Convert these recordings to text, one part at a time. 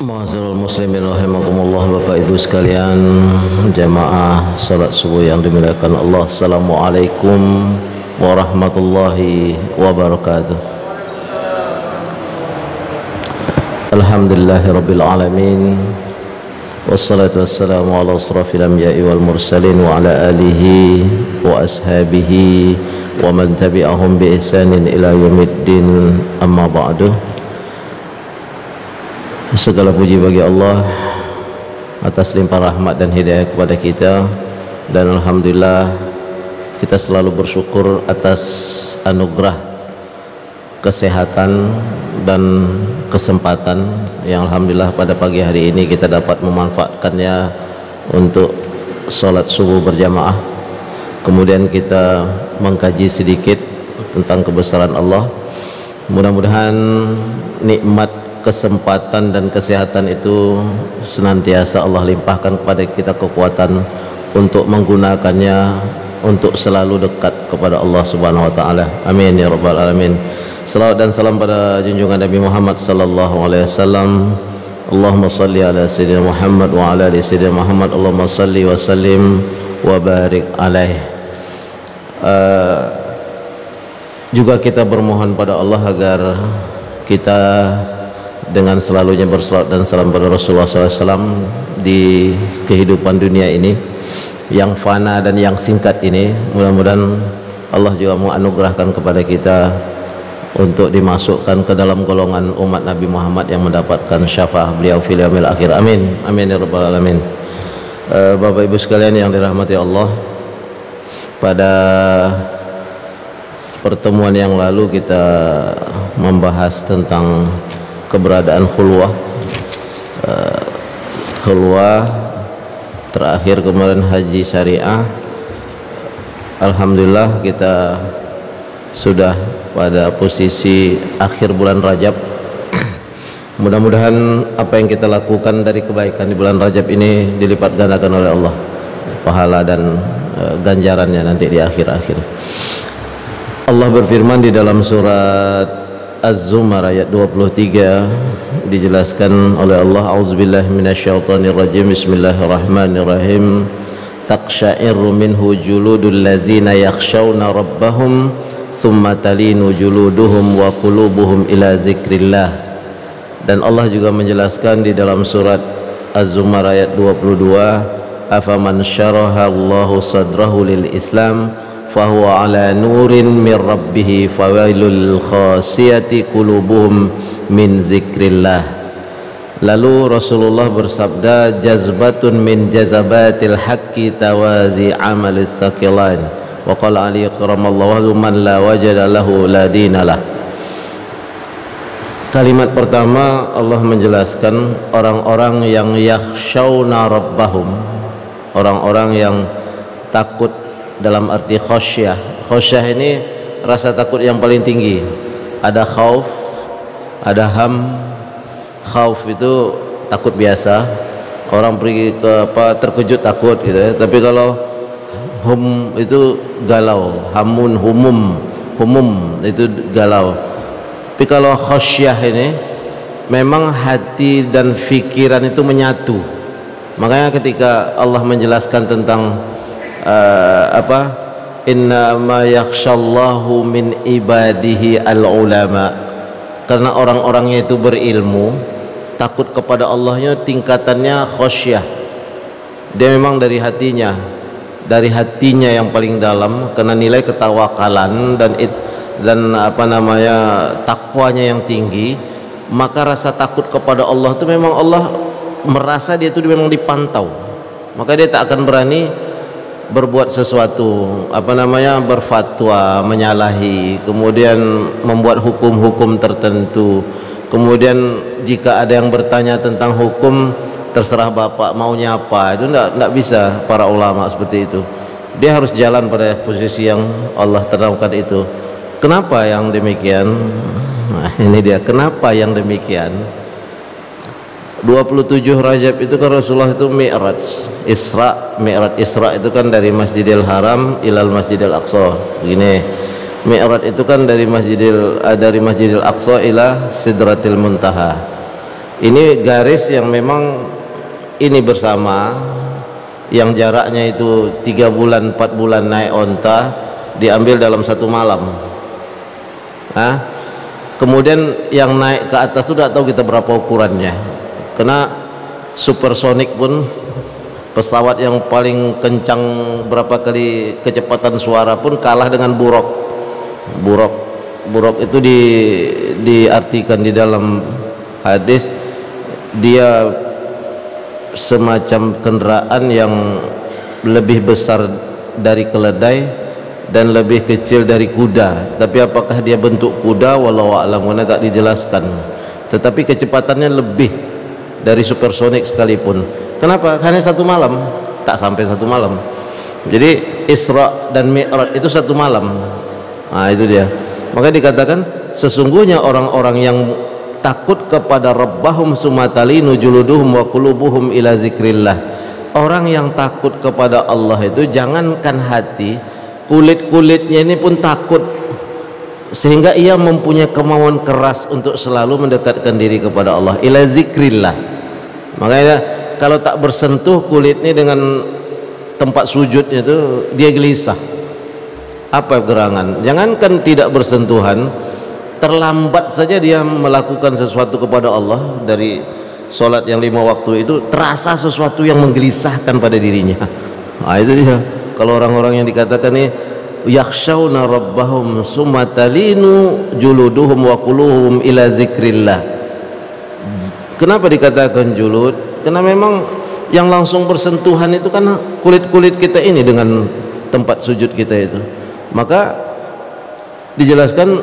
Ma'asyiral muslimin rahimakumullah, Bapak Ibu sekalian, jamaah salat subuh yang dimuliakan Allah. Assalamualaikum warahmatullahi wabarakatuh. Alhamdulillahirabbil alamin. Wassalatu wassalamu ala asrafil anbiya'i wal mursalin wa ala alihi wa ashabihi wa man tabi'ahum bi ihsanin ila yaumiddin. Amma ba'du. Segala puji bagi Allah atas limpahan rahmat dan hidayah kepada kita, dan alhamdulillah kita selalu bersyukur atas anugerah kesehatan dan kesempatan yang alhamdulillah pada pagi hari ini kita dapat memanfaatkannya untuk sholat subuh berjamaah. Kemudian kita mengkaji sedikit tentang kebesaran Allah. Mudah-mudahan nikmat kesempatan dan kesehatan itu senantiasa Allah limpahkan kepada kita kekuatan untuk menggunakannya untuk selalu dekat kepada Allah Subhanahu wa taala. Amin ya rabbal alamin. Salawat dan salam pada junjungan Nabi Muhammad sallallahu alaihi wasallam. Allahumma salli ala sayyidina Muhammad wa ala ali sayyidina Muhammad. Allahumma salli wa sallim wa barik alaihi. Juga kita bermohon pada Allah agar kita dengan selalunya bersalawat dan salam pada Rasulullah SAW di kehidupan dunia ini yang fana dan yang singkat ini, mudah-mudahan Allah juga menganugerahkan kepada kita untuk dimasukkan ke dalam golongan umat Nabi Muhammad yang mendapatkan syafaat beliau fil yaumil akhir. Amin, amin ya rabbal alamin. Bapak Ibu sekalian yang dirahmati Allah, pada pertemuan yang lalu kita membahas tentang keberadaan khulwah. Khulwah terakhir kemarin haji syariah. Alhamdulillah kita sudah pada posisi akhir bulan Rajab. Mudah-mudahan apa yang kita lakukan dari kebaikan di bulan Rajab ini dilipat gandakan oleh Allah pahala dan ganjarannya nanti di akhir-akhir. Allah berfirman di dalam surat Az-Zumar ayat 23, dijelaskan oleh Allah, auzubillahi minasyaitonir rajim, bismillahirrahmanirrahim, taqsha'iru minhu juludul ladzina yakhshawna rabbahum thumma talinu juluduhum wa qulubuhum ila zikrillah. Dan Allah juga menjelaskan di dalam surat Az-Zumar ayat 22, afaman syaraha Allahu sadrahu lil Islam fahuwa ala nurin min rabbih fawailul khasiyati qulubuhum min zikrillah. Lalu Rasulullah bersabda, jazbatun min jazabatil haqqi tawazi amalis thaqilain. Wa qala ali karamallahu man la wajada lahu la dinalah. Kalimat pertama Allah menjelaskan orang-orang yang yakhshawna rabbahum, orang-orang yang takut dalam arti khosyah. Khosyah ini rasa takut yang paling tinggi. Ada khauf, ada ham. Khauf itu takut biasa, orang pergi ke apa terkejut takut gitu ya. Tapi kalau hum itu galau, hamun humum itu galau. Tapi kalau khosyah ini memang hati dan pikiran itu menyatu. Makanya ketika Allah menjelaskan tentang inna ma yakhshallahu min ibadihi al-ulama, karena orang-orangnya itu berilmu, takut kepada Allahnya tingkatannya khosyah. Dia memang dari hatinya yang paling dalam, karena nilai ketawakalan dan takwanya yang tinggi, maka rasa takut kepada Allah itu memang Allah merasa dia itu memang dipantau, maka dia tak akan berani berbuat sesuatu, berfatwa menyalahi, kemudian membuat hukum-hukum tertentu. Kemudian jika ada yang bertanya tentang hukum, terserah bapak maunya apa, itu tidak bisa para ulama seperti itu. Dia harus jalan pada posisi yang Allah tentukan itu. Kenapa yang demikian? Nah, ini dia kenapa yang demikian. 27 Rajab itu kan Rasulullah itu Mi'raj Isra. Mi'raj Isra itu kan dari Masjidil Haram ilal Masjidil Aqsa. Begini, Mi'raj itu kan dari Masjidil Aqsa ila Sidratil Muntaha. Ini garis yang memang ini bersama, yang jaraknya itu 3 bulan 4 bulan naik onta, diambil dalam satu malam. Kemudian yang naik ke atas itu tidak tahu kita berapa ukurannya, karena supersonik pun, pesawat yang paling kencang berapa kali kecepatan suara pun kalah dengan buruk. Buruk itu diartikan di dalam hadis, dia semacam kendaraan yang lebih besar dari keledai dan lebih kecil dari kuda. Tapi apakah dia bentuk kuda, wallahu a'lam, karena tak dijelaskan. Tetapi kecepatannya lebih dari supersonik sekalipun. Kenapa? Hanya satu malam, tak sampai satu malam. Jadi Isra dan Mi'raj itu satu malam. Nah itu dia. Maka dikatakan sesungguhnya orang-orang yang takut kepada Rabbahum sumatalinu juluduhum wa qulubuhum ila zikrillah. Orang yang takut kepada Allah itu jangankan hati, kulit-kulitnya ini pun takut, sehingga ia mempunyai kemauan keras untuk selalu mendekatkan diri kepada Allah, ila zikrillah. Makanya kalau tak bersentuh kulit ini dengan tempat sujudnya itu, dia gelisah. Apa gerangan? Jangankan tidak bersentuhan, terlambat saja dia melakukan sesuatu kepada Allah, dari solat yang 5 waktu itu terasa sesuatu yang menggelisahkan pada dirinya. Nah itu dia. Kalau orang-orang yang dikatakan ini yakhshawna rabbahum sumatalinu juluduhum wa quluhum ila zikrillah. Kenapa dikatakan julud? Karena memang yang langsung bersentuhan itu kan kulit-kulit kita ini dengan tempat sujud kita itu. Maka dijelaskan,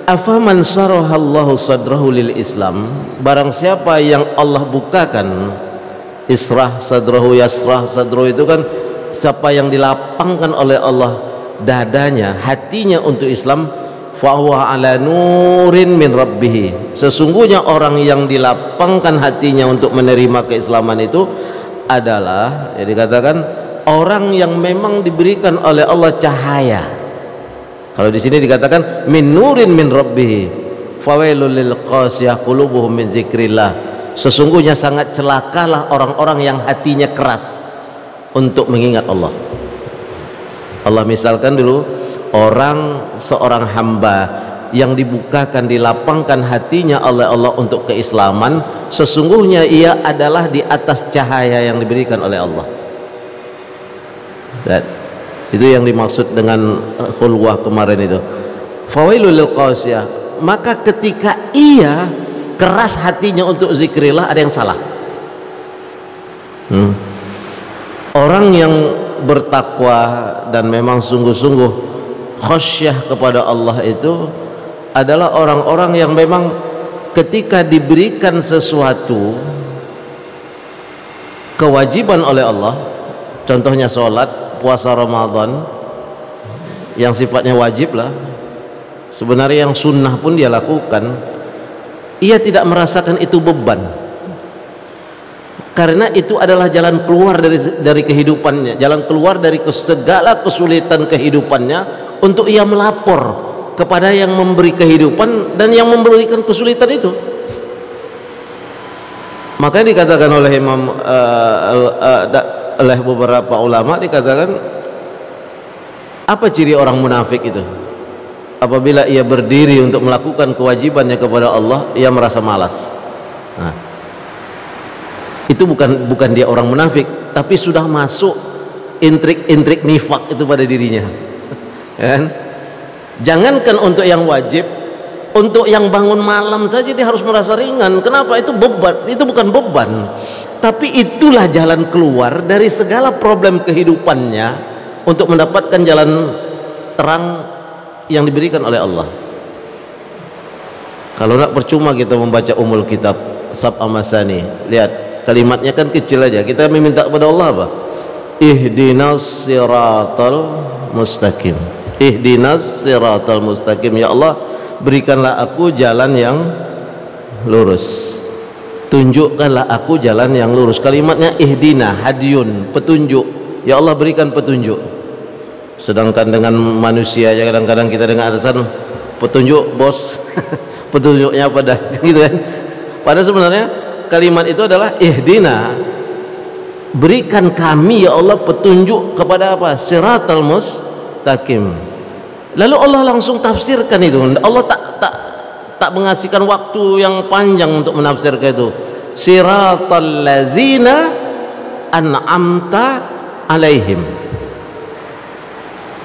afaman sarahallahu sadrahu lil Islam, barang siapa yang Allah bukakan israh sadrahu, yasrah sadrahu itu kan siapa yang dilapangkan oleh Allah dadanya, hatinya untuk Islam, fahuwa ala nurin min rabbih, sesungguhnya orang yang dilapangkan hatinya untuk menerima keislaman itu adalah, ya dikatakan, orang yang memang diberikan oleh Allah cahaya. Kalau di sini dikatakan min nurin min rabbih, fawailul lil qasiyah qulubuhum min zikrillah, sesungguhnya sangat celakalah orang-orang yang hatinya keras untuk mengingat Allah. Allah misalkan dulu seorang hamba yang dibukakan, dilapangkan hatinya oleh Allah untuk keislaman, sesungguhnya ia adalah di atas cahaya yang diberikan oleh Allah. Itu yang dimaksud dengan khulwah kemarin itu, fawailul lil qasiyah. Maka ketika ia keras hatinya untuk zikrillah, ada yang salah. Orang yang bertakwa dan memang sungguh-sungguh khasyah kepada Allah itu adalah orang-orang yang memang ketika diberikan sesuatu kewajiban oleh Allah, contohnya sholat, puasa Ramadan yang sifatnya wajib lah, sebenarnya yang sunnah pun dia lakukan, ia tidak merasakan itu beban, karena itu adalah jalan keluar dari kehidupannya, jalan keluar dari segala kesulitan kehidupannya, untuk ia melapor kepada yang memberi kehidupan dan yang memberikan kesulitan itu. Makanya dikatakan oleh oleh beberapa ulama, dikatakan apa ciri orang munafik itu? Apabila ia berdiri untuk melakukan kewajibannya kepada Allah, ia merasa malas. Nah, itu bukan dia orang munafik, tapi sudah masuk intrik-intrik nifak itu pada dirinya. Kan? Jangankan untuk yang wajib, untuk yang bangun malam saja dia harus merasa ringan. Kenapa? Itu beban, itu bukan beban, tapi itulah jalan keluar dari segala problem kehidupannya untuk mendapatkan jalan terang yang diberikan oleh Allah. Kalau nak percuma kita membaca umul kitab Sab'a Masani, lihat kalimatnya kan kecil aja. Kita meminta kepada Allah apa? Ihdinas siratal mustaqim. Ihdinas siratal mustaqim. Ya Allah, berikanlah aku jalan yang lurus, tunjukkanlah aku jalan yang lurus. Kalimatnya ihdina, hadiyun, petunjuk. Ya Allah, berikan petunjuk. Sedangkan dengan manusia ya kadang-kadang kita dengar alasan petunjuk bos petunjuknya pada gitu kan. Padahal sebenarnya kalimat itu adalah ihdina, berikan kami ya Allah petunjuk kepada apa? Siratal mustaqim. Lalu Allah langsung tafsirkan itu. Allah tak mengasihkan waktu yang panjang untuk menafsirkan itu. Siratal ladzina an'amta alaihim,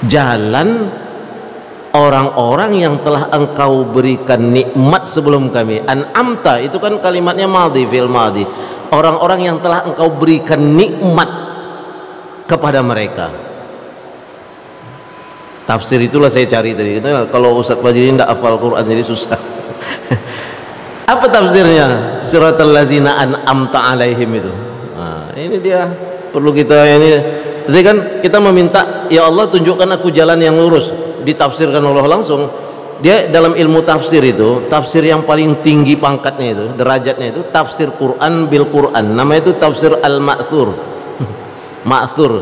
jalan orang-orang yang telah engkau berikan nikmat sebelum kami. An'amta itu kan kalimatnya madhi, fil madhi. Orang-orang yang telah engkau berikan nikmat kepada mereka. Tafsir itulah saya cari tadi. Kalau Ustaz Fajri tidak hafal Quran jadi susah. Apa tafsirnya? Siratal ladzina an'amta alaihim itu. Nah, ini dia perlu kita ini. Jadi kan kita meminta, ya Allah tunjukkan aku jalan yang lurus. Ditafsirkan Allah langsung. Dia dalam ilmu tafsir itu, tafsir yang paling tinggi pangkatnya itu, derajatnya itu tafsir Quran bil Quran. Nama itu tafsir al-ma'thur. Ma'thur.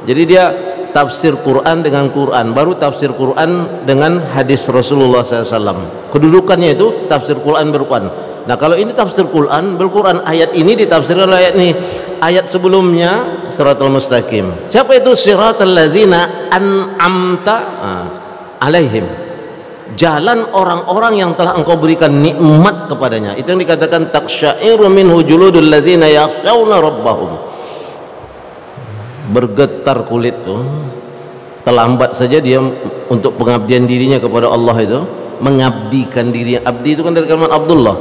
Jadi dia tafsir Quran dengan Quran, baru tafsir Quran dengan hadis Rasulullah SAW. Kedudukannya itu tafsir Quran bil Quran. Nah kalau ini tafsir Quran bil Quran, ayat ini ditafsirkan oleh ayat ini. Ayat sebelumnya siratal mustaqim. Siapa itu? Siratal ladzina an'amta alaihim, jalan orang-orang yang telah engkau berikan nikmat kepadanya. Itu yang dikatakan taqsya'iru minhu juludul ladzina yakhshawna rabbahum. Bergetar kulit tuh, terlambat saja dia untuk pengabdian dirinya kepada Allah itu, mengabdikan diri. Abdi itu kan dari kalimat Abdullah,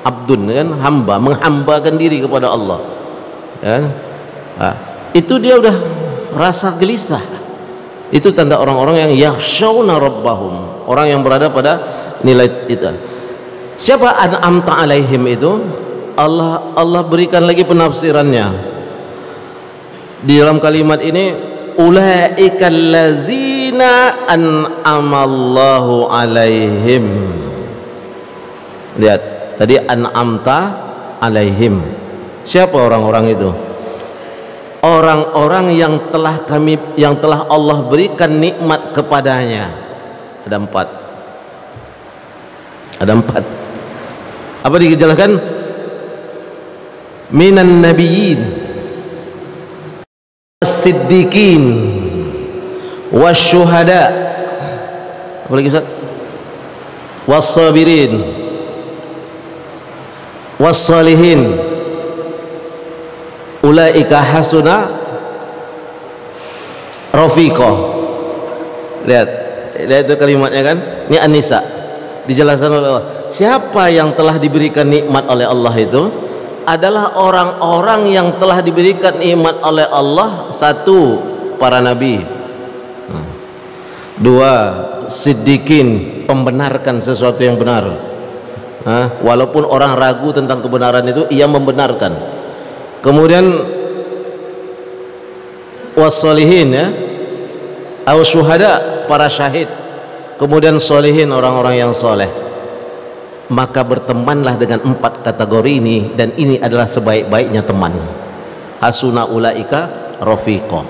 abdun kan hamba, menghambakan diri kepada Allah kan. Nah, itu dia udah rasa gelisah. Itu tanda orang-orang yang yakhshawna rabbahum, orang yang berada pada nilai itu. Siapa an'amta alaihim itu? Allah berikan lagi penafsirannya di dalam kalimat ini, ulaikal ladzina an'amallahu alaihim. Lihat tadi an'amta alaihim. Siapa orang-orang itu? Orang-orang yang telah Allah berikan nikmat kepadanya. Ada empat. Apa dijelaskan? Minan nabiyyin, as-siddiqin, wasyuhada. Apa lagi Ustaz? Was-sabirin, was-salihin. Ulaika hasuna rafiqa. Lihat itu kalimatnya kan. Ini An-Nisa. Dijelaskan oleh Allah. Siapa yang telah diberikan nikmat oleh Allah itu adalah orang-orang yang telah diberikan nikmat oleh Allah. Satu, para nabi. Dua, siddiqin, pembenarkan sesuatu yang benar. Walaupun orang ragu tentang kebenaran itu, ia membenarkan. Kemudian wassalihin, ya, atau syuhada, para syahid. Kemudian solihin, orang-orang yang soleh. Maka bertemanlah dengan empat kategori ini, dan ini adalah sebaik-baiknya teman. Hasuna ulaika rafiqa.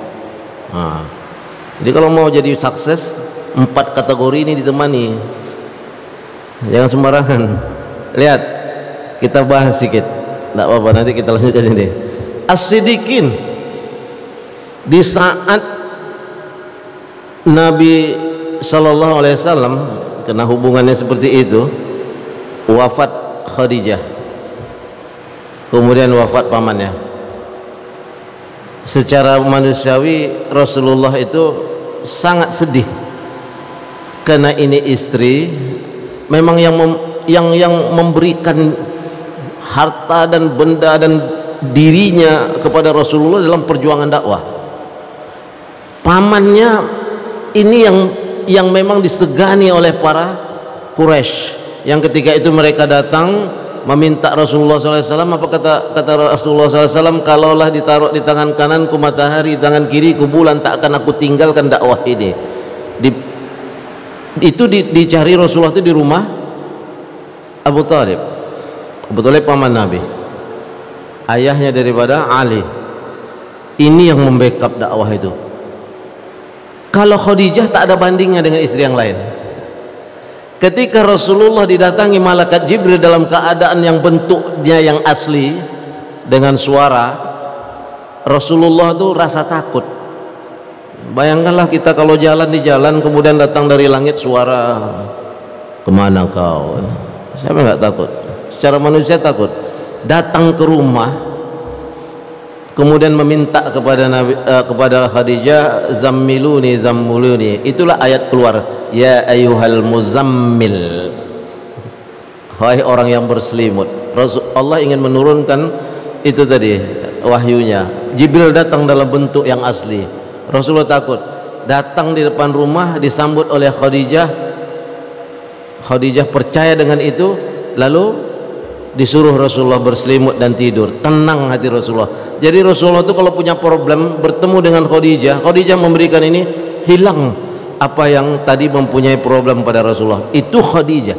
Jadi kalau mau jadi sukses, empat kategori ini ditemani. Jangan sembarangan. Lihat, kita bahas sedikit. Tidak apa-apa, nanti kita lanjutkan ini. As-siddiqin, di saat Nabi Sallallahu Alaihi Wasallam, karena hubungannya seperti itu, wafat Khadijah, kemudian wafat pamannya. Secara manusiawi Rasulullah itu sangat sedih karena ini istri memang yang memberikan harta dan benda dan dirinya kepada Rasulullah dalam perjuangan dakwah. Pamannya ini yang memang disegani oleh para Quraisy, yang ketika itu mereka datang meminta Rasulullah SAW. Apa kata Rasulullah SAW? Kalaulah ditaruh di tangan kananku matahari, di tangan kiriku bulan, tak akan aku tinggalkan dakwah ini. Itu dicari Rasulullah itu di rumah Abu Thalib. Abu Thalib paman Nabi, ayahnya daripada Ali. Ini yang membackup dakwah itu. Kalau Khadijah tak ada bandingnya dengan istri yang lain. ketika Rasulullah didatangi malaikat Jibril dalam keadaan yang bentuknya yang asli dengan suara, Rasulullah tuh rasa takut. Bayangkanlah kita kalau jalan di jalan kemudian datang dari langit suara, kemana kau? Siapa nggak takut? Secara manusia takut. Datang ke rumah kemudian meminta kepada kepada Khadijah, zammiluni zammuluni, itulah ayat keluar, ya ayyuhal muzammil, wahai orang yang berselimut. Allah ingin menurunkan itu tadi wahyunya. Jibril datang dalam bentuk yang asli. Rasulullah takut. Datang di depan rumah disambut oleh Khadijah. Khadijah percaya dengan itu, lalu disuruh Rasulullah berselimut dan tidur. Tenang hati Rasulullah. Jadi Rasulullah itu kalau punya problem bertemu dengan Khadijah, Khadijah memberikan ini, hilang apa yang tadi mempunyai problem pada Rasulullah. Itu Khadijah.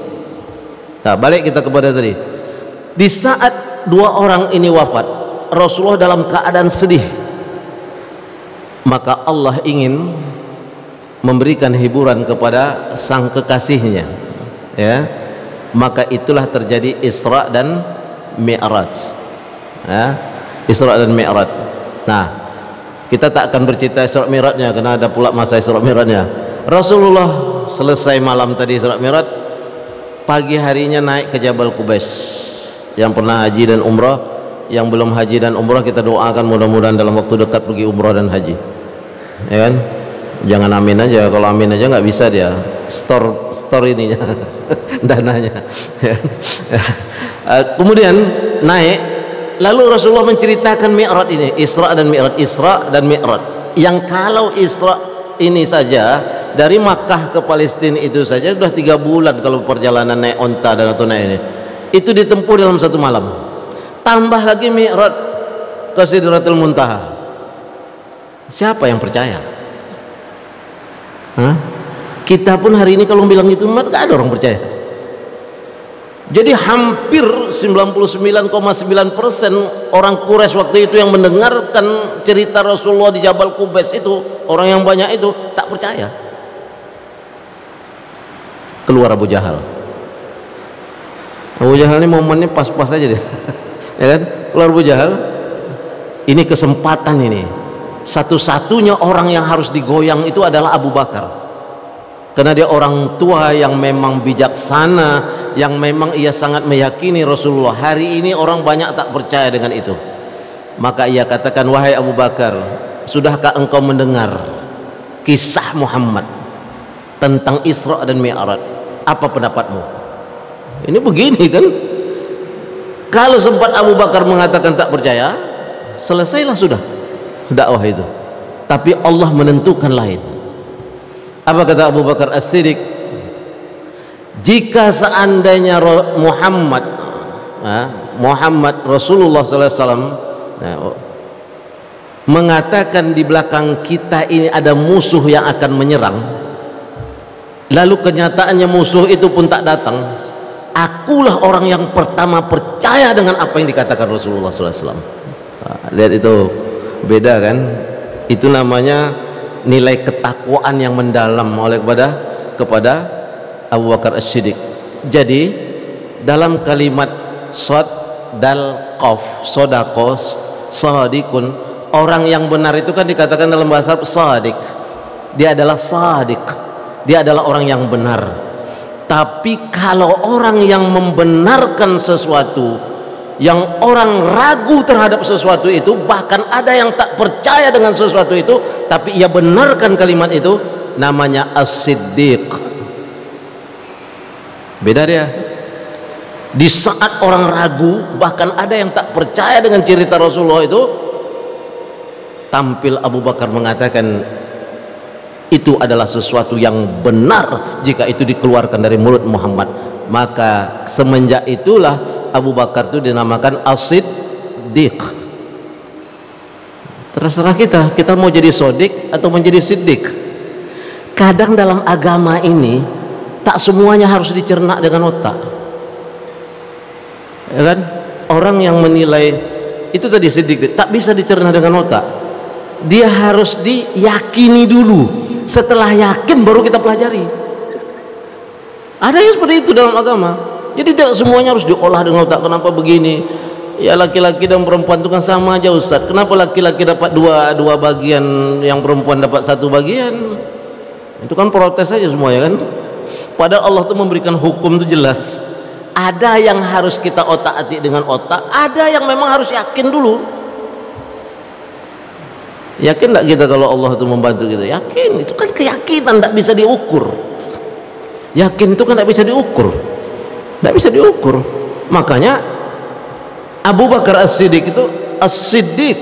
Nah, balik kita kepada tadi. Di saat dua orang ini wafat, Rasulullah dalam keadaan sedih. Maka Allah ingin memberikan hiburan kepada sang kekasihnya, ya. Maka itulah terjadi Isra dan Mi'raj, ya. Isra dan Mi'raj. Nah, kita tak akan bercerita Isra Mi'rajnya karena ada pula masa Isra Mi'rajnya. Rasulullah selesai malam tadi Isra Mi'raj, pagi harinya naik ke Jabal Qubais. Yang pernah haji dan umrah, yang belum haji dan umrah, kita doakan mudah-mudahan dalam waktu dekat pergi umrah dan haji, ya kan? Jangan amin aja, kalau amin aja nggak bisa dia store ininya dananya, ya. Kemudian naik, lalu Rasulullah menceritakan Mi'raj ini, Isra dan Mi'raj, Isra dan Mi'raj, yang kalau Isra ini saja dari Makkah ke Palestina itu saja sudah 3 bulan kalau perjalanan naik onta dan atau naik ini, itu ditempuh dalam satu malam. Tambah lagi Mi'raj ke Sidratul Muntaha. Siapa yang percaya? Hah? Kita pun hari ini kalau bilang itu nggak ada orang percaya. Jadi hampir 99,9% orang Quraisy waktu itu yang mendengarkan cerita Rasulullah di Jabal Qubais itu, orang yang banyak itu tak percaya. Keluar Abu Jahal. Abu Jahal ini momennya pas-pas aja deh. Ya kan? Keluar Abu Jahal. Ini kesempatan ini. Satu-satunya orang yang harus digoyang itu adalah Abu Bakar. Karena dia orang tua yang memang bijaksana, yang memang ia sangat meyakini Rasulullah. Hari ini orang banyak tak percaya dengan itu. Maka ia katakan, wahai Abu Bakar, sudahkah engkau mendengar kisah Muhammad tentang Isra dan Mi'raj? Apa pendapatmu? Ini begini kan. Kalau sempat Abu Bakar mengatakan tak percaya, selesailah sudah dakwah itu. Tapi Allah menentukan lain. Apa kata Abu Bakar As-Siddiq? Jika seandainya Muhammad Rasulullah SAW mengatakan di belakang kita ini ada musuh yang akan menyerang, lalu kenyataannya musuh itu pun tak datang, akulah orang yang pertama percaya dengan apa yang dikatakan Rasulullah SAW. Lihat itu, beda kan? Itu namanya nilai ketakwaan yang mendalam oleh kepada Abu Bakar As-Siddiq. Jadi dalam kalimat sod dal qaf, sodako, sadikun, orang yang benar itu kan dikatakan dalam bahasa sadik, dia adalah sadik, dia adalah orang yang benar. Tapi kalau orang yang membenarkan sesuatu, yang orang ragu terhadap sesuatu itu, bahkan ada yang tak percaya dengan sesuatu itu, tapi ia benarkan kalimat itu, namanya as-siddiq. Beda dia. Di saat orang ragu, bahkan ada yang tak percaya dengan cerita Rasulullah itu, tampil Abu Bakar mengatakan itu adalah sesuatu yang benar jika itu dikeluarkan dari mulut Muhammad. Maka semenjak itulah Abu Bakar itu dinamakan as-siddiq. Terserah kita mau jadi sodik atau menjadi siddiq. Kadang dalam agama ini tak semuanya harus dicerna dengan otak, ya kan? Orang yang menilai itu tadi siddiq tak bisa dicerna dengan otak, dia harus diyakini dulu. Setelah yakin baru kita pelajari. Ada yang seperti itu dalam agama. Jadi tidak semuanya harus diolah dengan otak. Kenapa begini? Ya laki-laki dan perempuan itu kan sama aja Ustaz. Kenapa laki-laki dapat dua bagian, yang perempuan dapat satu bagian? Itu kan protes saja semuanya kan. Padahal Allah itu memberikan hukum itu jelas. Ada yang harus kita otak-atik dengan otak, ada yang memang harus yakin dulu. Yakin tak kita kalau Allah itu membantu kita? Yakin. Itu kan keyakinan, tak bisa diukur. Yakin itu kan tak bisa diukur. Tak bisa diukur. Makanya Abu Bakar As-Siddiq itu,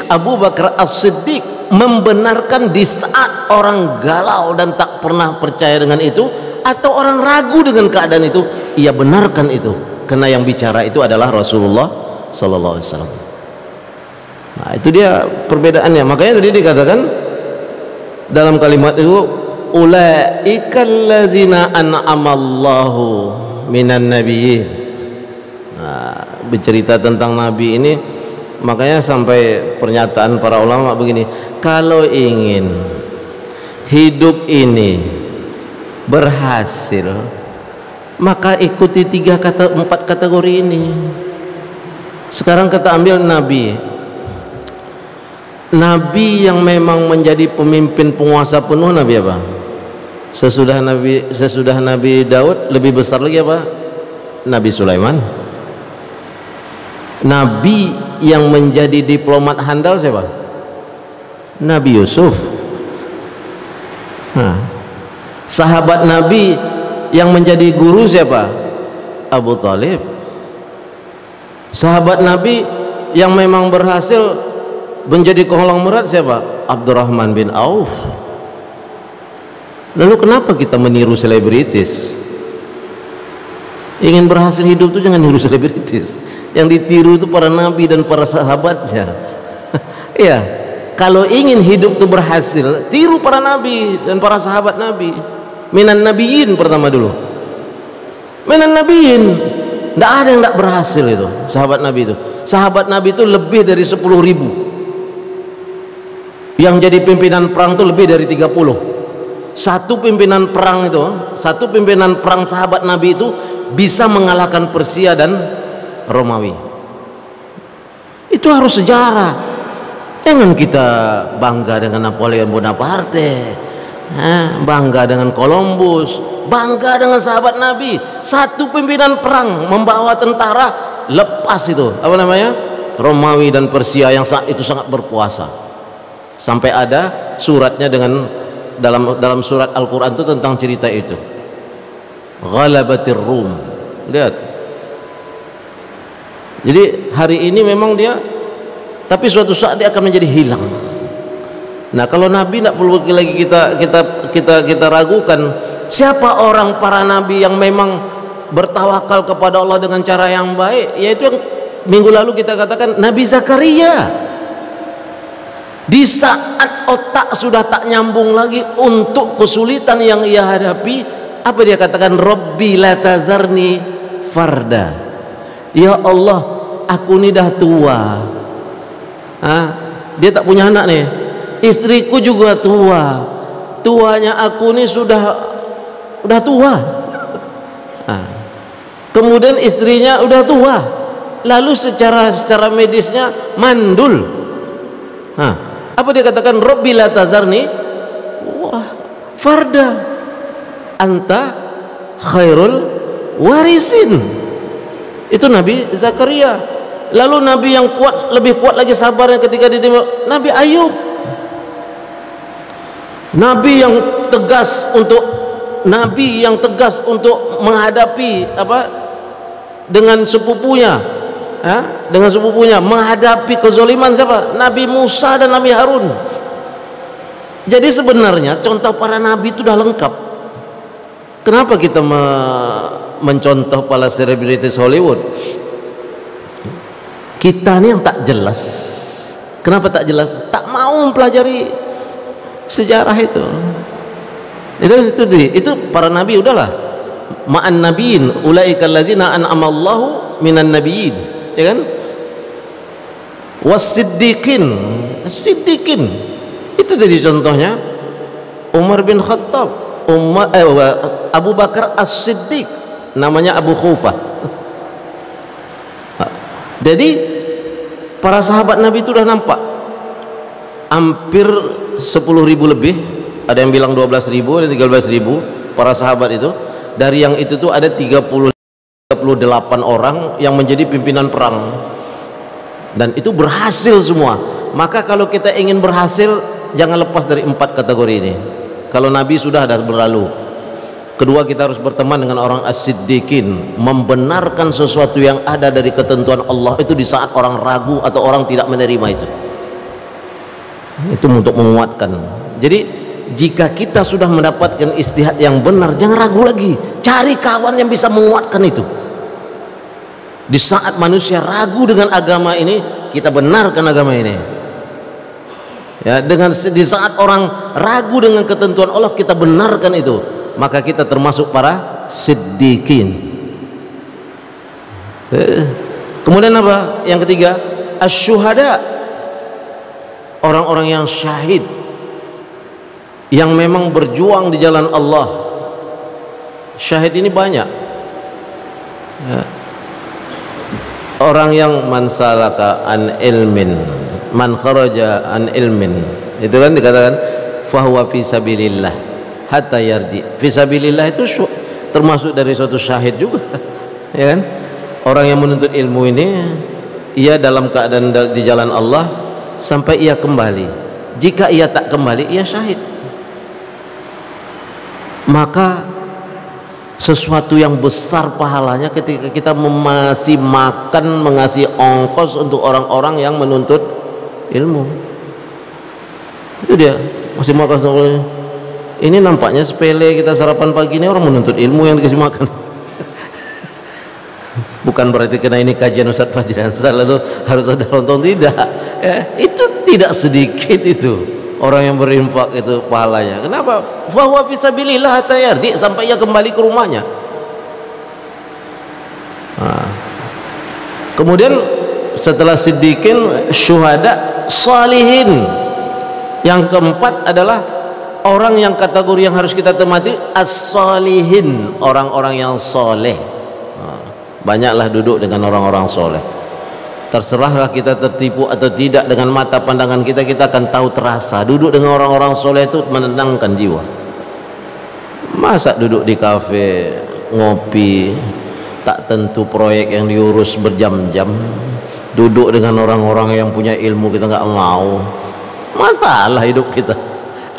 Abu Bakar As-Siddiq membenarkan di saat orang galau dan tak pernah percaya dengan itu, atau orang ragu dengan keadaan itu, ia benarkan itu, karena yang bicara itu adalah Rasulullah sallallahu alaihi wasallam. Nah, itu dia perbedaannya. Makanya tadi dikatakan dalam kalimat itu, ulaikal ladzina an'amallahu minan nabiyyin. Nah, bercerita tentang nabi ini, makanya sampai pernyataan para ulama begini, kalau ingin hidup ini berhasil, maka ikuti 4 kategori ini. Sekarang kita ambil nabi yang memang menjadi pemimpin penguasa penuh. Nabi apa? Sesudah Nabi Daud lebih besar lagi apa? Nabi Sulaiman. Nabi yang menjadi diplomat handal siapa? Nabi Yusuf. Nah, sahabat Nabi yang menjadi guru siapa? Abu Talib. Sahabat Nabi yang memang berhasil menjadi konglomerat siapa? Abdurrahman bin Auf. Lalu kenapa kita meniru selebritis? Ingin berhasil hidup itu jangan niru selebritis. Yang ditiru itu para nabi dan para sahabatnya. Iya, kalau ingin hidup itu berhasil, tiru para nabi dan para sahabat nabi. Minan nabiyyin pertama dulu. Minan nabiyyin. Tidak ada yang tidak berhasil itu sahabat nabi itu. Sahabat nabi itu lebih dari 10.000. Yang jadi pimpinan perang itu lebih dari 30. Satu pimpinan perang sahabat nabi itu bisa mengalahkan Persia dan Romawi. Itu harus sejarah. Jangan kita bangga dengan Napoleon Bonaparte, bangga dengan Columbus, bangga dengan sahabat Nabi. Satu pimpinan perang membawa tentara lepas itu apa namanya, Romawi dan Persia yang saat itu sangat berkuasa. Sampai ada suratnya dengan dalam surat Al-Quran itu tentang cerita itu. Ghalabatir Rum. Lihat. Jadi hari ini memang dia, tapi suatu saat dia akan menjadi hilang. Nah, kalau nabi tidak perlu lagi kita ragukan. Siapa orang para nabi yang memang bertawakal kepada Allah dengan cara yang baik? Yaitu yang minggu lalu kita katakan Nabi Zakaria. Di saat otak sudah tak nyambung lagi untuk kesulitan yang ia hadapi, apa dia katakan? Rabbi la tazarni farda. Ya Allah, aku ini dah tua. Dia tak punya anak nih. Istriku juga tua. Tuanya aku ini sudah tua. Kemudian istrinya udah tua. Lalu secara medisnya mandul. Apa dia katakan? Rabbi la tazarni farda anta khairul warisin. Itu Nabi Zakaria. Lalu Nabi yang kuat, lebih kuat lagi sabarnya ketika ditimpa, Nabi Ayub. Nabi yang tegas untuk menghadapi dengan sepupunya, menghadapi kezaliman siapa? Nabi Musa dan Nabi Harun. Jadi sebenarnya contoh para nabi itu sudah lengkap. Kenapa kita mencontoh para selebritis Hollywood? Kita ini yang tak jelas. Kenapa tak jelas? Tak mau mempelajari sejarah itu. Itu para nabi udahlah. Ma'an nabiyyin ulaikal ladzina an'amallahu minan nabiyyin, ya kan? Was-siddiqin. Siddiqin. Itu tadi contohnya. Umar bin Khattab, Abu Bakar As-Siddiq, namanya Abu Khufah. Jadi para sahabat Nabi itu udah nampak hampir 10.000 lebih, ada yang bilang 12.000, ada 13.000 para sahabat itu. Dari yang itu tuh ada 38 orang yang menjadi pimpinan perang, dan itu berhasil semua. Maka kalau kita ingin berhasil, jangan lepas dari 4 kategori ini. Kalau Nabi sudah ada berlalu. Kedua, kita harus berteman dengan orang as-siddiqin, membenarkan sesuatu yang ada dari ketentuan Allah itu di saat orang ragu atau orang tidak menerima itu. Itu untuk menguatkan. Jadi jika kita sudah mendapatkan istihad yang benar, jangan ragu lagi, cari kawan yang bisa menguatkan itu. Di saat manusia ragu dengan agama ini, kita benarkan agama ini. Ya, di saat orang ragu dengan ketentuan Allah, kita benarkan itu. Maka kita termasuk para siddiqin. Kemudian apa? Yang ketiga, asy-syuhada, orang-orang yang syahid, yang memang berjuang di jalan Allah. Syahid ini banyak ya. Orang yang man salaka an ilmin, man kharaja an ilmin, itu kan dikatakan fahuwa fi sabilillah hatta yarji. Fisabilillah itu termasuk dari suatu syahid juga ya kan. Orang yang menuntut ilmu ini, ia dalam keadaan di jalan Allah sampai ia kembali. Jika ia tak kembali, ia syahid. Maka sesuatu yang besar pahalanya ketika kita masih makan, mengasih ongkos untuk orang-orang yang menuntut ilmu. Itu dia, masih makan. Ini nampaknya sepele, kita sarapan pagi ini, orang menuntut ilmu yang dikasih makan. Bukan berarti karena ini kajian Ustaz Fajri Ansar lalu harus ada nonton, tidak ya, itu tidak sedikit itu orang yang berinfak itu pahalanya. Kenapa? Wa huwa fisabilillah hatta yardi, sampai ia kembali ke rumahnya. Nah, kemudian setelah siddiqin, syuhada, salihin. Yang keempat adalah orang yang kategori yang harus kita temati, as-salihin, orang-orang yang soleh. Banyaklah duduk dengan orang-orang soleh. Terserahlah kita tertipu atau tidak dengan mata pandangan kita, kita akan tahu terasa. Duduk dengan orang-orang soleh itu menenangkan jiwa. Masa duduk di kafe ngopi, tak tentu proyek yang diurus berjam-jam, duduk dengan orang-orang yang punya ilmu kita nggak mau, masalah hidup kita.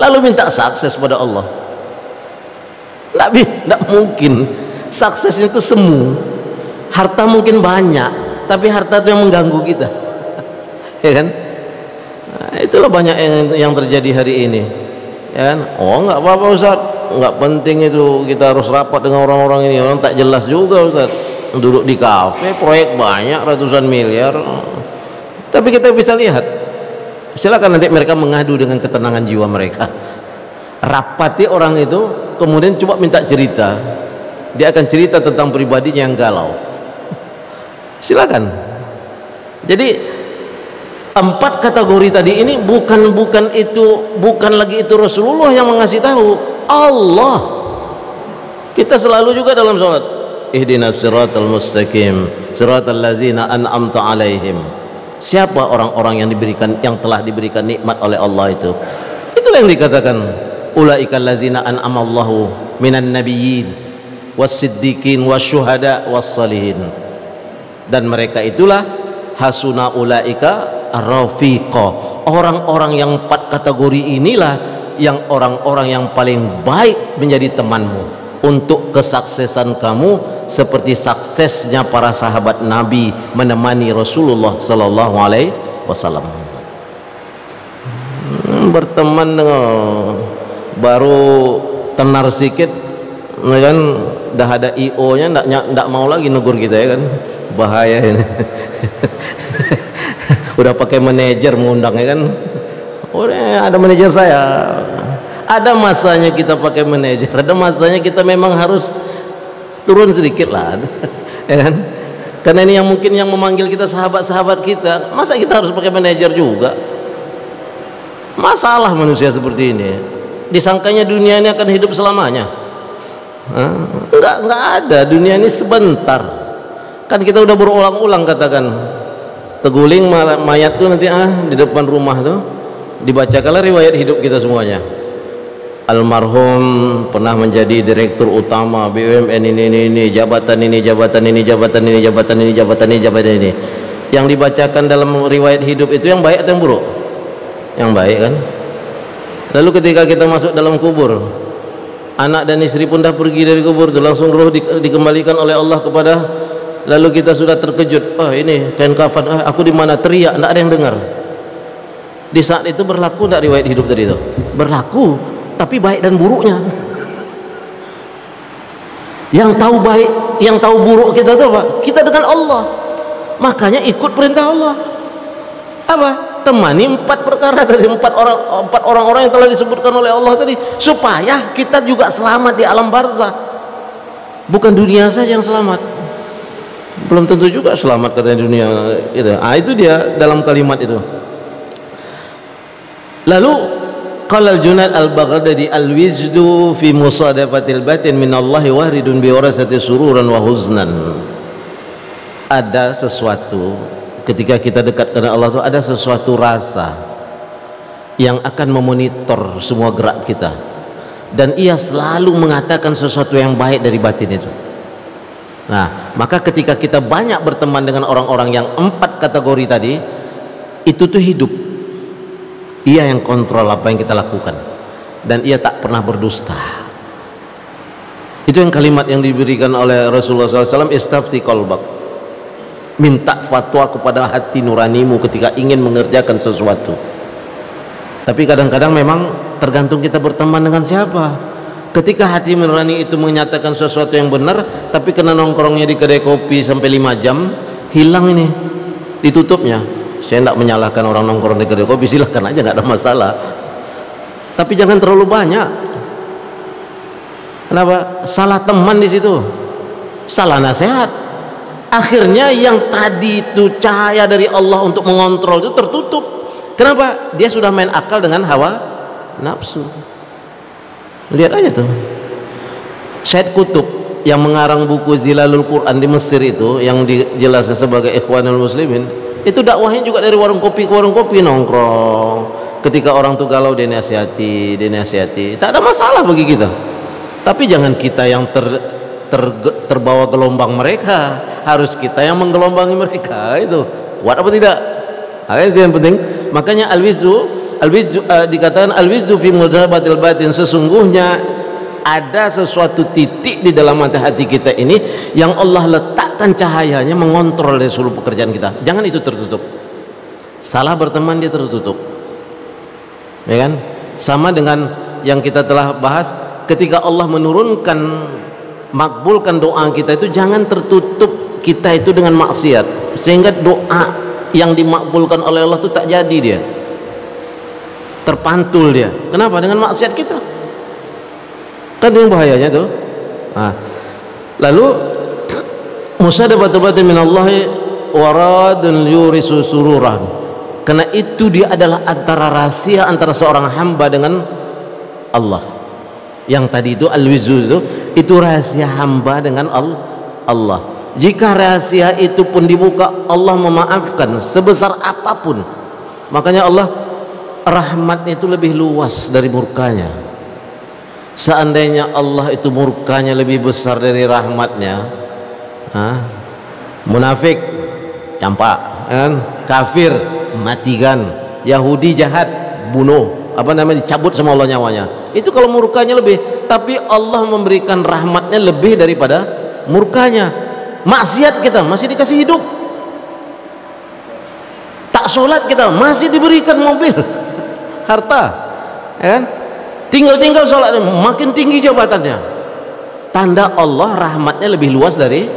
Lalu minta sukses pada Allah, tidak mungkin. Suksesnya itu semu. Harta mungkin banyak, tapi harta itu yang mengganggu kita ya kan. Nah, itulah banyak yang terjadi hari ini ya kan. Oh nggak apa-apa Ustaz, nggak penting itu, kita harus rapat dengan orang-orang ini, orang tak jelas juga Ustaz, duduk di kafe, proyek banyak ratusan miliar. Tapi kita bisa lihat, silakan nanti mereka mengadu dengan ketenangan jiwa mereka. Rapati orang itu, kemudian coba minta cerita, dia akan cerita tentang pribadinya yang galau. Silakan. Jadi 4 kategori tadi ini bukan lagi itu Rasulullah yang mengasih tahu, Allah. Kita selalu juga dalam salat, ihdinas siratal mustaqim siratal ladzina an'amta alaihim. Siapa orang-orang yang telah diberikan nikmat oleh Allah itu? Itulah yang dikatakan ulaikal ladzina an'amallahu minan nabiyyin was-siddiqin wasyuhada was-salihin. Dan mereka itulah hasuna ulaika ar-rafiqa. Orang-orang yang 4 kategori inilah yang orang-orang yang paling baik menjadi temanmu untuk kesuksesan kamu, seperti suksesnya para sahabat Nabi menemani Rasulullah sallallahu alaihi wasallam. Berteman dengan baru tenar sedikit kan, dah ada IO-nya ndak mau lagi negur kita ya kan. Bahaya ini. Udah pakai manajer mengundang ya kan. Udah ada manajer saya. Ada masanya kita pakai manajer, ada masanya kita memang harus turun sedikit lah ya kan. Karena ini yang mungkin yang memanggil kita sahabat-sahabat kita, masa kita harus pakai manajer juga? Masalah manusia seperti ini, disangkanya dunia ini akan hidup selamanya. Enggak ada. Dunia ini sebentar. Kan kita udah berulang-ulang katakan, teguling mayat tuh nanti di depan rumah tuh dibacakanlah riwayat hidup kita semuanya. Almarhum pernah menjadi direktur utama BUMN ini, jabatan ini, jabatan ini, jabatan ini, jabatan ini, jabatan ini, jabatan ini. Yang dibacakan dalam riwayat hidup itu yang baik atau yang buruk? Yang baik kan? Lalu ketika kita masuk dalam kubur, anak dan istri pun dah pergi dari kubur itu, langsung roh dikembalikan oleh Allah kepada, lalu kita sudah terkejut, ini kain kafan, aku di mana, teriak, tidak ada yang dengar. Di saat itu berlaku tidak riwayat hidup tadi itu? Berlaku, tapi baik dan buruknya. Yang tahu baik, yang tahu buruk kita itu apa? Kita dengan Allah. Makanya ikut perintah Allah. Apa? Temani 4 perkara tadi, 4 orang-orang yang telah disebutkan oleh Allah tadi, supaya kita juga selamat di alam barzah. Bukan dunia saja yang selamat, belum tentu juga selamat katanya dunia itu. Itu dia dalam kalimat itu. Lalu qala al-Junaid al-Baghdadi al-wijdu fi musadafatil batin min Allah wahridun bi warasati sururan wa huznan. Ada sesuatu ketika kita dekat kepada Allah itu, ada sesuatu rasa yang akan memonitor semua gerak kita, dan ia selalu mengatakan sesuatu yang baik dari batin itu. Nah, maka ketika kita banyak berteman dengan orang-orang yang 4 kategori tadi, itu tuh hidup. Ia yang kontrol apa yang kita lakukan, dan ia tak pernah berdusta. Itu yang kalimat yang diberikan oleh Rasulullah SAW, istafti qalbak, minta fatwa kepada hati nuranimu ketika ingin mengerjakan sesuatu. Tapi kadang-kadang memang tergantung kita berteman dengan siapa. Ketika hati nurani itu menyatakan sesuatu yang benar, tapi kena nongkrongnya di kedai kopi sampai 5 jam, hilang ini, ditutupnya. Saya tidak menyalahkan orang nongkrong di kedai kopi, silahkan aja, nggak ada masalah. Tapi jangan terlalu banyak. Kenapa? Salah teman di situ, salah nasihat. Akhirnya yang tadi itu cahaya dari Allah untuk mengontrol itu tertutup. Kenapa? Dia sudah main akal dengan hawa nafsu. Lihat aja tuh, Syed Qutb yang mengarang buku Zilalul Quran di Mesir itu, yang dijelaskan sebagai Ikhwanul Muslimin, itu dakwahnya juga dari warung kopi ke warung kopi, nongkrong. Ketika orang tuh galau, dia nasihati, tak ada masalah bagi kita. Tapi jangan kita yang terbawa gelombang mereka, harus kita yang menggelombangi mereka. Itu kuat apa tidak? Itu yang penting. Makanya al-wizdu dikatakan al-wizdu fi mujabatil batin, sesungguhnya ada sesuatu titik di dalam hati kita ini yang Allah letakkan cahayanya mengontrol dari seluruh pekerjaan kita. Jangan itu tertutup. Salah berteman dia tertutup, ya kan? Sama dengan yang kita telah bahas, ketika Allah menurunkan, makbulkan doa kita itu, jangan tertutup kita itu dengan maksiat, sehingga doa yang dimakbulkan oleh Allah itu tak jadi, dia terpantul dia. Kenapa? Dengan maksiat kita. Kan yang bahayanya tuh. Lalu musadabatul batin minallahi waradun yurisu sururan, karena itu dia adalah antara rahasia antara seorang hamba dengan Allah. Yang tadi itu al-wizu itu rahasia hamba dengan Allah. Jika rahasia itu pun dibuka, Allah memaafkan sebesar apapun. Makanya Allah rahmatnya itu lebih luas dari murkanya. Seandainya Allah itu murkanya lebih besar dari rahmatnya, munafik campak, kan? Kafir matikan, Yahudi jahat bunuh, dicabut sama Allah nyawanya. Itu kalau murkanya lebih. Tapi Allah memberikan rahmatnya lebih daripada murkanya. Maksiat kita masih dikasih hidup, tak sholat kita masih diberikan mobil, harta, ya kan? Tinggal sholat makin tinggi jabatannya. Tanda Allah rahmatnya lebih luas dari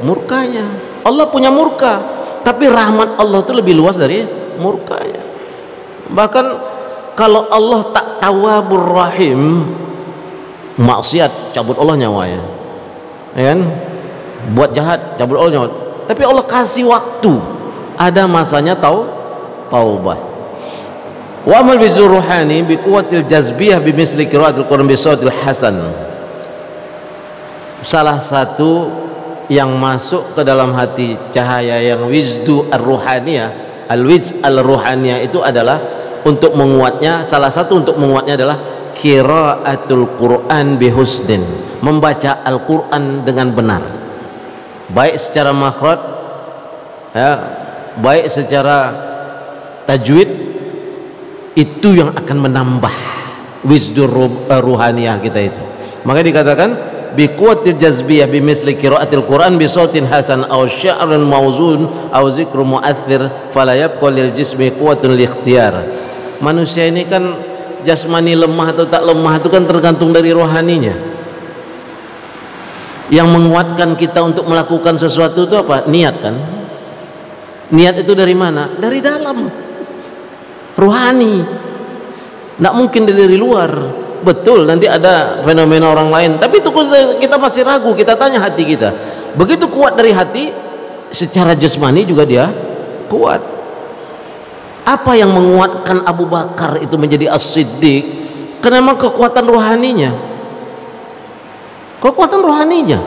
murkanya. Allah punya murka, tapi rahmat Allah itu lebih luas dari murkanya. Bahkan kalau Allah tak tawwabur rahim, maksiat cabut Allah nyawanya, ya kan? Buat jahat cabut Allah nyawa. Tapi Allah kasih waktu, ada masanya taubah. Wa amal bizur ruhani bi quwwatil jazbiyah bi misli qiraatil Qur'an bi sautil hasan. salah satu yang masuk ke dalam hati cahaya yang wizdu ar-ruhaniyah, al-wiz al-ruhaniyah itu adalah untuk menguatnya, salah satu untuk menguatnya adalah qiraatul Quran bihusnin, membaca Al-Quran dengan benar, baik secara makhraj ya, baik secara tajwid. Itu yang akan menambah wizdur ruhaniyah kita itu. Maka dikatakan biquwatil jazbiyah bimisli qiraatil Quran bi sautin hasan aw syi'run mawzun aw zikru mu'aththir fala yabqa lil jismi quwwatun li ikhtiyar. Manusia ini kan jasmani lemah atau tak lemah itu kan tergantung dari rohaninya. Yang menguatkan kita untuk melakukan sesuatu itu apa? Niat kan? Niat itu dari mana? Dari dalam, rohani. Tidak mungkin dari luar. Betul, nanti ada fenomena orang lain, tapi itu kita masih ragu. Kita tanya hati kita. Begitu kuat dari hati, secara jasmani juga dia kuat. Apa yang menguatkan Abu Bakar itu menjadi As-Siddiq? Karena memang kekuatan rohaninya. Kekuatan rohaninya.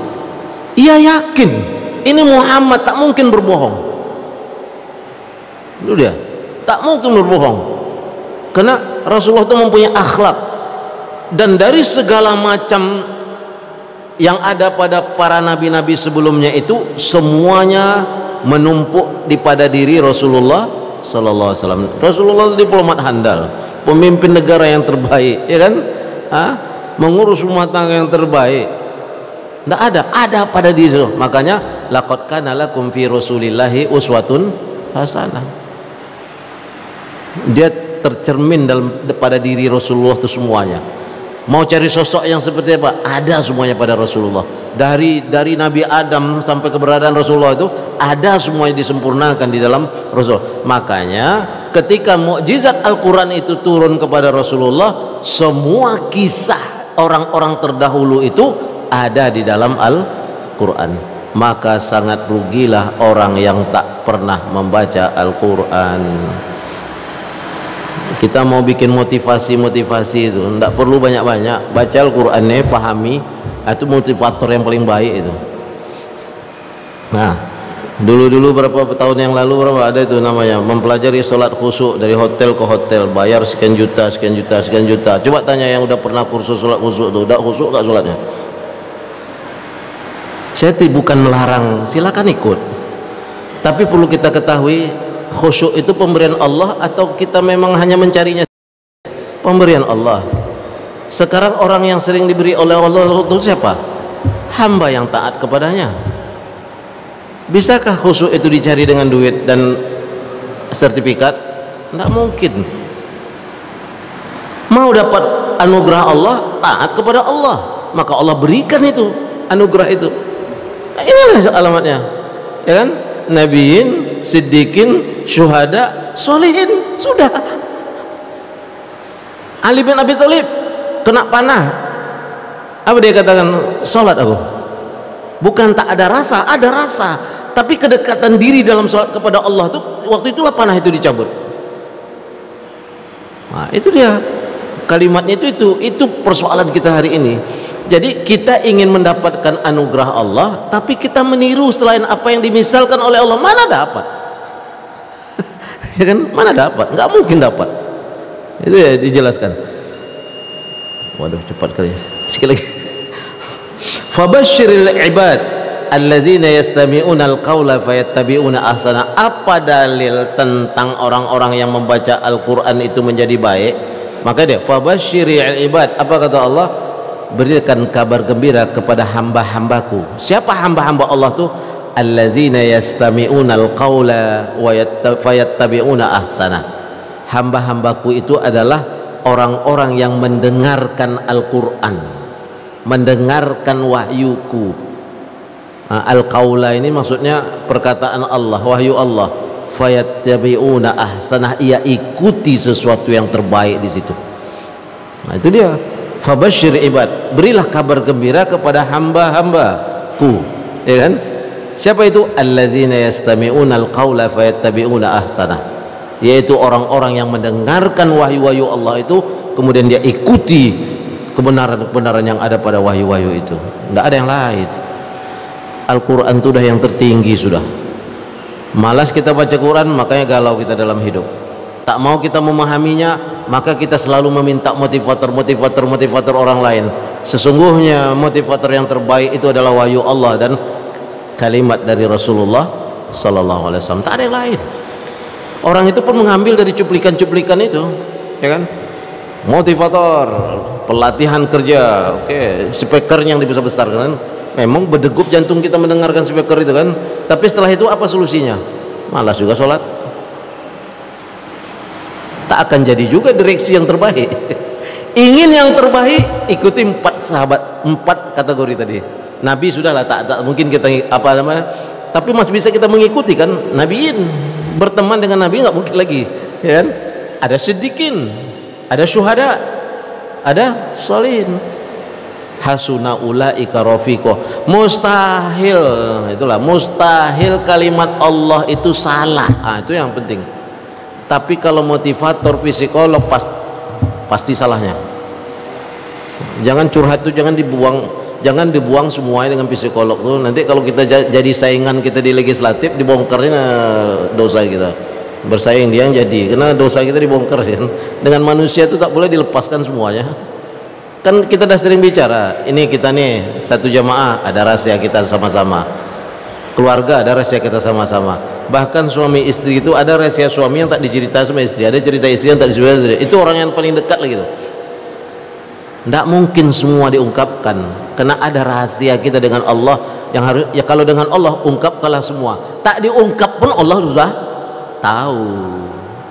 Ia yakin ini Muhammad tak mungkin berbohong. Itu dia, tak mungkin berbohong. Karena Rasulullah itu mempunyai akhlak, dan dari segala macam yang ada pada para nabi-nabi sebelumnya itu semuanya menumpuk di pada diri Rasulullah sallallahu alaihi wasallam. Rasulullah diplomat handal, pemimpin negara yang terbaik, ya kan? Mengurus rumah tangga yang terbaik. Tidak ada pada diri. Makanya laqad kana lakum fi rasulillahi uswatun hasanah. Dia tercermin pada diri Rasulullah itu semuanya. Mau cari sosok yang seperti apa? Ada semuanya pada Rasulullah. Dari Nabi Adam sampai keberadaan Rasulullah itu ada semuanya, disempurnakan di dalam Rasul. Makanya ketika mukjizat Al-Quran itu turun kepada Rasulullah, semua kisah orang-orang terdahulu itu ada di dalam Al-Quran. Maka sangat rugilah orang yang tak pernah membaca Al-Quran. Kita mau bikin motivasi itu tidak perlu banyak-banyak, baca Al-Qurannya, pahami, itu motivator yang paling baik itu. Nah, dulu berapa tahun yang lalu ada itu namanya mempelajari sholat khusyuk dari hotel ke hotel, bayar sekian juta. Coba tanya yang udah pernah kursus sholat khusyuk itu, udah khusyuk gak sholatnya? Saya bukan melarang, silakan ikut, tapi perlu kita ketahui, khusyuk itu pemberian Allah atau kita memang hanya mencarinya? Pemberian Allah. Sekarang orang yang sering diberi oleh Allah itu siapa? Hamba yang taat kepadanya. Bisakah khusyuk itu dicari dengan duit dan sertifikat? Tidak mungkin. Mau dapat anugerah Allah, taat kepada Allah, maka Allah berikan itu anugerah itu. Inilah alamatnya, ya kan? Nabiin, siddiqin, syuhada, solihin, sudah. Ali bin Abi Thalib kena panah, apa dia katakan? Sholat aku. Bukan tak ada rasa, ada rasa, tapi kedekatan diri dalam sholat kepada Allah itu, waktu itulah panah itu dicabut. Nah, itu dia kalimatnya, itu persoalan kita hari ini. Jadi kita ingin mendapatkan anugerah Allah, tapi kita meniru selain apa yang dimisalkan oleh Allah. Mana dapat? Ya kan? Mana dapat? Nggak mungkin dapat. Itu ya dijelaskan. Waduh, cepat kali. Sekali lagi. Fabashshiril ibad allazina yastami'una al-qaula fayattabi'una ahsana. Apa dalil tentang orang-orang yang membaca Al-Qur'an itu menjadi baik? Maka dia fabashshiril ibad. Apa kata Allah? Berikan kabar gembira kepada hamba-hambaku. Siapa hamba-hamba Allah tuh? Allazina yastami'una al-qaula wa fayattabi'una ahsana. Hamba-hambaku itu adalah orang-orang yang mendengarkan Al-Qur'an, mendengarkan wahyuku. Al-qaula ini maksudnya perkataan Allah, wahyu Allah. Fayattabi'una ahsana, ia ikuti sesuatu yang terbaik di situ. Nah, itu dia. Fabashshir ibad, berilah kabar gembira kepada hamba-hambaku, ya kan? Siapa itu? Allazina yastami'una al-qaula fayattabi'una ahsana, yaitu orang-orang yang mendengarkan wahyu-wahyu Allah itu kemudian dia ikuti kebenaran-kebenaran yang ada pada wahyu-wahyu itu. Tidak ada yang lain. Al-Quran itu sudah yang tertinggi sudah. Malas kita baca Quran, makanya galau kita dalam hidup. Tak mau kita memahaminya, maka kita selalu meminta motivator orang lain. Sesungguhnya motivator yang terbaik itu adalah wahyu Allah dan kalimat dari Rasulullah sallallahu alaihi wasallam. Tak ada yang lain. Orang itu pun mengambil dari cuplikan-cuplikan itu, ya kan? Motivator, pelatihan kerja, speakernya yang dibesar-besarkan. Memang berdegup jantung kita mendengarkan speaker itu kan. Tapi setelah itu apa solusinya? Malas juga sholat. Tak akan jadi juga direksi yang terbaik. Ingin yang terbaik, ikuti 4 sahabat, 4 kategori tadi. Nabi sudahlah, tak mungkin kita apa namanya, tapi masih bisa kita mengikuti kan. Nabiin, berteman dengan Nabi nggak mungkin lagi, ya kan? Ada siddiqin, ada syuhada, ada sholihin. Hasuna ulaika rafiqo. Mustahil, itulah mustahil kalimat Allah itu salah. Itu yang penting. Tapi kalau motivator, psikolog pasti salahnya. Jangan curhat tuh, jangan dibuang semuanya dengan psikolog tuh. Nanti kalau kita jadi saingan kita di legislatif, dibongkarnya dosa kita. Bersaing dia yang jadi, karena dosa kita dibongkar kan. Dengan manusia itu tak boleh dilepaskan semuanya. Kan kita dah sering bicara, ini kita nih satu jamaah, ada rahasia kita sama-sama. Keluarga ada rahasia kita sama-sama. Bahkan suami istri itu ada rahasia suami yang tak dicerita sama istri, ada cerita istri yang tak dicerita istri. Itu orang yang paling dekat lagi tuh. Tidak mungkin semua diungkapkan, karena ada rahasia kita dengan Allah yang harus, ya kalau dengan Allah ungkapkanlah semua. Tak diungkap pun Allah sudah tahu.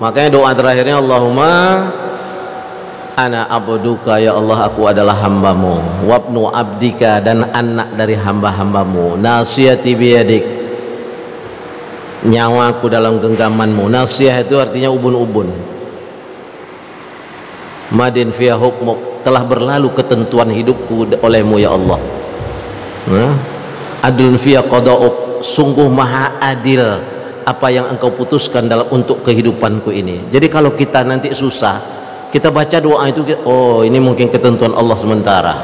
Makanya doa terakhirnya, Allahumma ana abduka, ya Allah aku adalah hambamu, wabnu abdika, dan anak dari hamba-hambamu, nasiyati biyadik, nyawaku dalam genggamanmu. Nasiyah itu artinya ubun-ubun. Madin fiya hukmuk, telah berlalu ketentuan hidupku olehmu ya Allah. Adlun fiya qada'uk, sungguh maha adil apa yang engkau putuskan dalam untuk kehidupanku ini. Jadi kalau kita nanti susah, kita baca doa itu, oh ini mungkin ketentuan Allah sementara.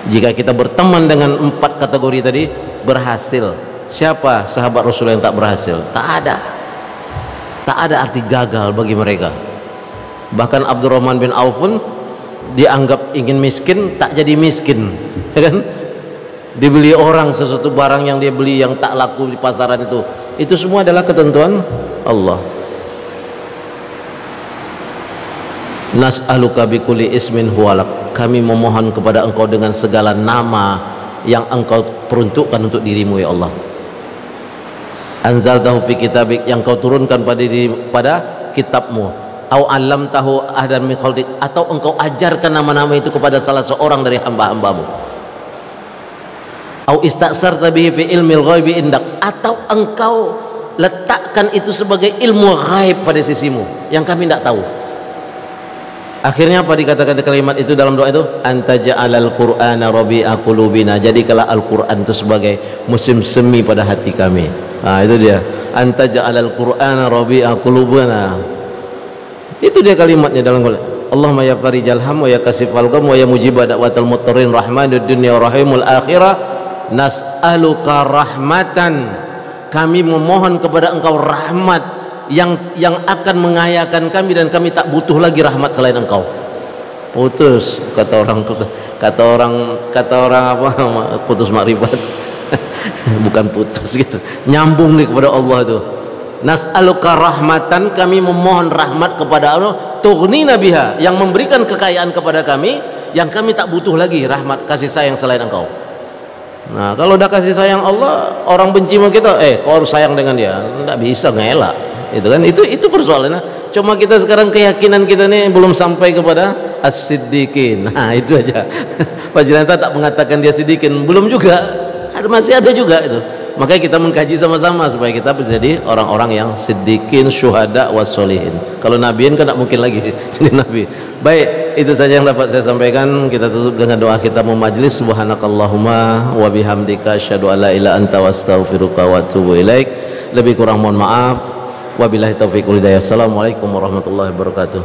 Jika kita berteman dengan 4 kategori tadi, berhasil. Siapa sahabat Rasul yang tak berhasil? Tak ada. Tak ada arti gagal bagi mereka. Bahkan Abdurrahman bin Auf pun dianggap ingin miskin, tak jadi miskin, ya kan? Dibeli orang sesuatu barang yang dia beli yang tak laku di pasaran itu semua adalah ketentuan Allah. Nas'aluka bikulli ismin huwalak, kami memohon kepada engkau dengan segala nama yang engkau peruntukkan untuk dirimu ya Allah. Anzaltahu fi kitabik, yang kau turunkan pada kitabmu. Au allamtahu ahadan min khalqik, atau engkau ajarkan nama-nama itu kepada salah seorang dari hamba-hambamu. Au istaksarta bihi fi ilmil ghaibi indak, atau engkau letakkan itu sebagai ilmu ghaib pada sisimu yang kami tidak tahu. Akhirnya apa dikatakan di kalimat itu dalam doa itu? Anta ja'alal qur'ana rabi'a qulubina, jadikanlah Al-Qur'an itu sebagai musim semi pada hati kami. Itu dia, anta ja'alal qur'ana rabi'a qulubina. Itu dia kalimatnya dalam Quran. Allahumma ya farijal ham wa ya kasifal gham wa ya mujibad da'watal muttarin rahmanud dunya rahimul akhirah, nas'aluka rahmatan, kami memohon kepada engkau rahmat yang akan mengayakan kami, dan kami tak butuh lagi rahmat selain engkau. Putus, kata orang apa, putus makrifat. Bukan putus gitu, nyambung nih kepada Allah itu. Nas'aluka rahmatan, kami memohon rahmat kepada Allah, tughnina biha, yang memberikan kekayaan kepada kami, yang kami tak butuh lagi rahmat kasih sayang selain engkau. Nah, kalau udah kasih sayang Allah, orang benci sama kita, kau harus sayang dengan dia, enggak bisa, ngelak. Itu kan, itu persoalannya. Cuma kita sekarang keyakinan kita nih belum sampai kepada as-siddiqin. Nah, itu aja. Pak Jinanta tak mengatakan dia siddiqin, belum juga. Masih ada juga itu. Makanya kita mengkaji sama-sama supaya kita bisa jadi orang-orang yang siddiqin, syuhada, wassolihin. Kalau nabiin kan tak mungkin lagi jadi nabi. Baik, itu saja yang dapat saya sampaikan. Kita tutup dengan doa kita mau majlis. Subhanakallahumma wa bihamdika asyhadu an la ilaha anta astaghfiruka wa atubu ilaik. Lebih kurang mohon maaf. Wabillahi taufiq wal hidayah. Assalamualaikum warahmatullahi wabarakatuh.